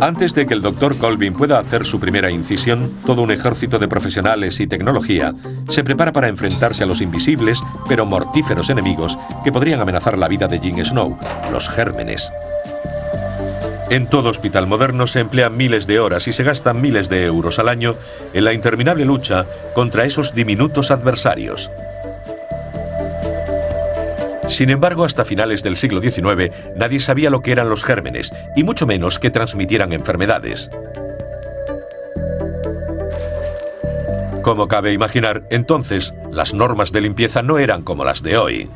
Antes de que el Dr. Colvin pueda hacer su primera incisión, todo un ejército de profesionales y tecnología se prepara para enfrentarse a los invisibles pero mortíferos enemigos que podrían amenazar la vida de Jean Snow, los gérmenes. En todo hospital moderno se emplean miles de horas y se gastan miles de euros al año en la interminable lucha contra esos diminutos adversarios. Sin embargo, hasta finales del siglo XIX, nadie sabía lo que eran los gérmenes, y mucho menos que transmitieran enfermedades. Como cabe imaginar, entonces, las normas de limpieza no eran como las de hoy.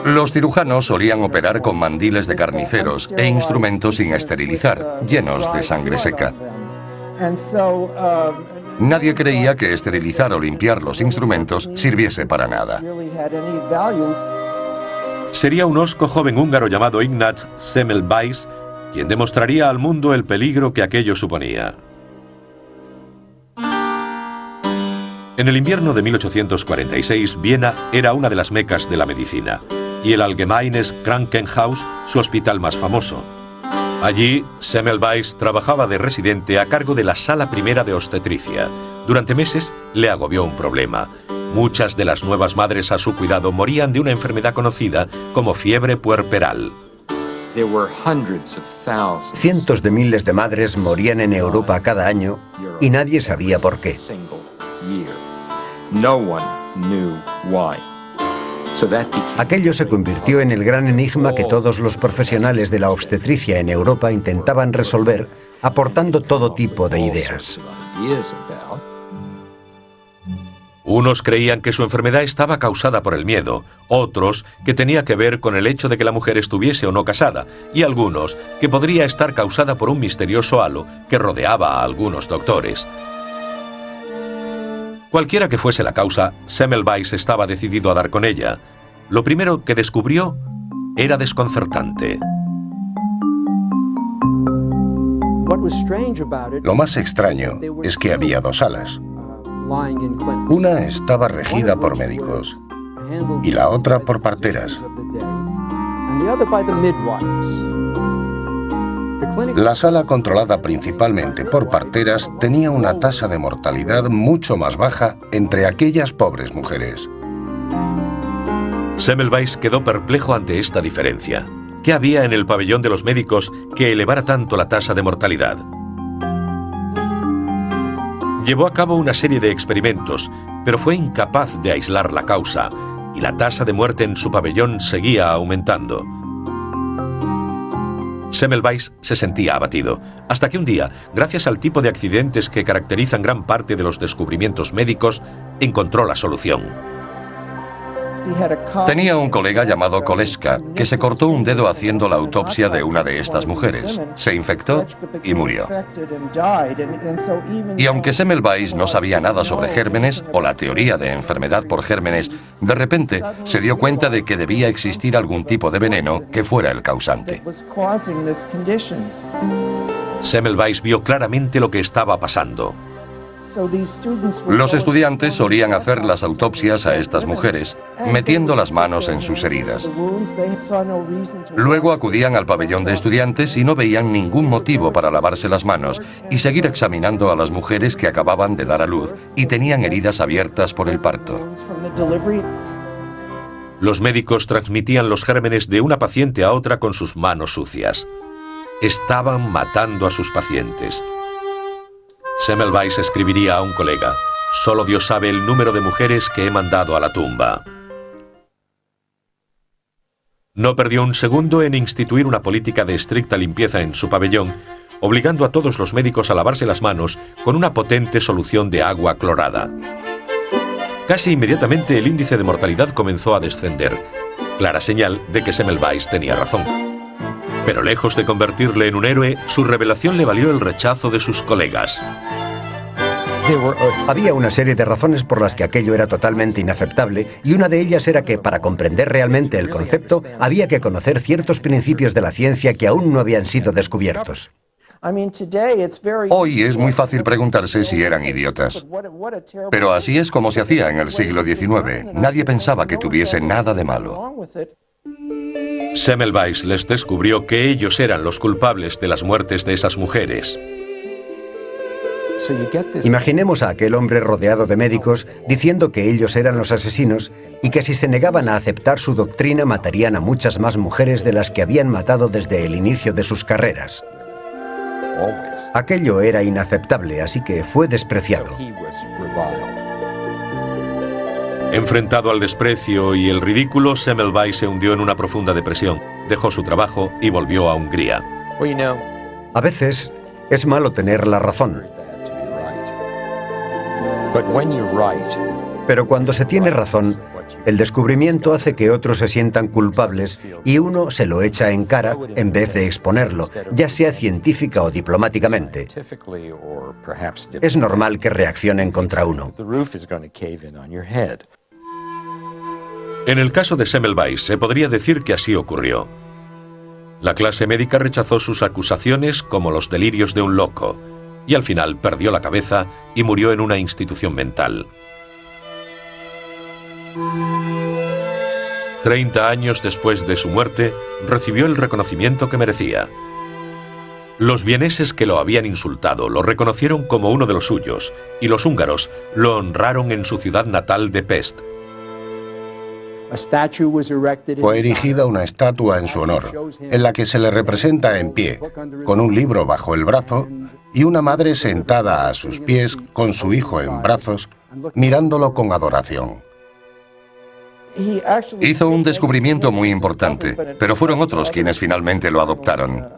Los cirujanos solían operar con mandiles de carniceros e instrumentos sin esterilizar, llenos de sangre seca. Nadie creía que esterilizar o limpiar los instrumentos sirviese para nada. Sería un hosco joven húngaro llamado Ignaz Semmelweis quien demostraría al mundo el peligro que aquello suponía. En el invierno de 1846, Viena era una de las mecas de la medicina, y el Allgemeines Krankenhaus su hospital más famoso. Allí, Semmelweis trabajaba de residente a cargo de la sala primera de obstetricia. Durante meses le agobió un problema. Muchas de las nuevas madres a su cuidado morían de una enfermedad conocida como fiebre puerperal. Cientos de miles de madres morían en Europa cada año y nadie sabía por qué. Aquello se convirtió en el gran enigma que todos los profesionales de la obstetricia en Europa intentaban resolver, aportando todo tipo de ideas. Unos creían que su enfermedad estaba causada por el miedo, otros que tenía que ver con el hecho de que la mujer estuviese o no casada, y algunos que podría estar causada por un misterioso halo que rodeaba a algunos doctores. Cualquiera que fuese la causa, Semmelweis estaba decidido a dar con ella. Lo primero que descubrió era desconcertante. Lo más extraño es que había dos salas. Una estaba regida por médicos y la otra por parteras. La sala, controlada principalmente por parteras, tenía una tasa de mortalidad mucho más baja entre aquellas pobres mujeres. Semmelweis quedó perplejo ante esta diferencia. ¿Qué había en el pabellón de los médicos que elevara tanto la tasa de mortalidad? Llevó a cabo una serie de experimentos, pero fue incapaz de aislar la causa, y la tasa de muerte en su pabellón seguía aumentando. Semmelweis se sentía abatido, hasta que un día, gracias al tipo de accidentes que caracterizan gran parte de los descubrimientos médicos, encontró la solución. Tenía un colega llamado Koleska que se cortó un dedo haciendo la autopsia de una de estas mujeres. Se infectó y murió. Y aunque Semmelweis no sabía nada sobre gérmenes o la teoría de enfermedad por gérmenes, de repente se dio cuenta de que debía existir algún tipo de veneno que fuera el causante. Semmelweis vio claramente lo que estaba pasando. Los estudiantes solían hacer las autopsias a estas mujeres, metiendo las manos en sus heridas. Luego acudían al pabellón de estudiantes y no veían ningún motivo para lavarse las manos y seguir examinando a las mujeres que acababan de dar a luz y tenían heridas abiertas por el parto. Los médicos transmitían los gérmenes de una paciente a otra con sus manos sucias. Estaban matando a sus pacientes. Semmelweis escribiría a un colega: «Solo Dios sabe el número de mujeres que he mandado a la tumba». No perdió un segundo en instituir una política de estricta limpieza en su pabellón, obligando a todos los médicos a lavarse las manos con una potente solución de agua clorada. Casi inmediatamente el índice de mortalidad comenzó a descender, clara señal de que Semmelweis tenía razón. Pero lejos de convertirle en un héroe, su revelación le valió el rechazo de sus colegas. Había una serie de razones por las que aquello era totalmente inaceptable, y una de ellas era que, para comprender realmente el concepto, había que conocer ciertos principios de la ciencia que aún no habían sido descubiertos. Hoy es muy fácil preguntarse si eran idiotas. Pero así es como se hacía en el siglo XIX. Nadie pensaba que tuviese nada de malo. Semmelweis les descubrió que ellos eran los culpables de las muertes de esas mujeres. Imaginemos a aquel hombre rodeado de médicos diciendo que ellos eran los asesinos y que si se negaban a aceptar su doctrina matarían a muchas más mujeres de las que habían matado desde el inicio de sus carreras. Aquello era inaceptable, así que fue despreciado. Enfrentado al desprecio y el ridículo, Semmelweis se hundió en una profunda depresión, dejó su trabajo y volvió a Hungría. A veces es malo tener la razón. Pero cuando se tiene razón, el descubrimiento hace que otros se sientan culpables y uno se lo echa en cara en vez de exponerlo, ya sea científica o diplomáticamente. Es normal que reaccionen contra uno. En el caso de Semmelweis, se podría decir que así ocurrió. La clase médica rechazó sus acusaciones como los delirios de un loco, y al final perdió la cabeza y murió en una institución mental. 30 años después de su muerte, recibió el reconocimiento que merecía. Los vieneses que lo habían insultado lo reconocieron como uno de los suyos, y los húngaros lo honraron en su ciudad natal de Pest. Fue erigida una estatua en su honor, en la que se le representa en pie, con un libro bajo el brazo y una madre sentada a sus pies con su hijo en brazos, mirándolo con adoración. Hizo un descubrimiento muy importante, pero fueron otros quienes finalmente lo adoptaron.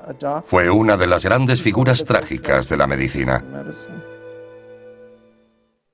Fue una de las grandes figuras trágicas de la medicina.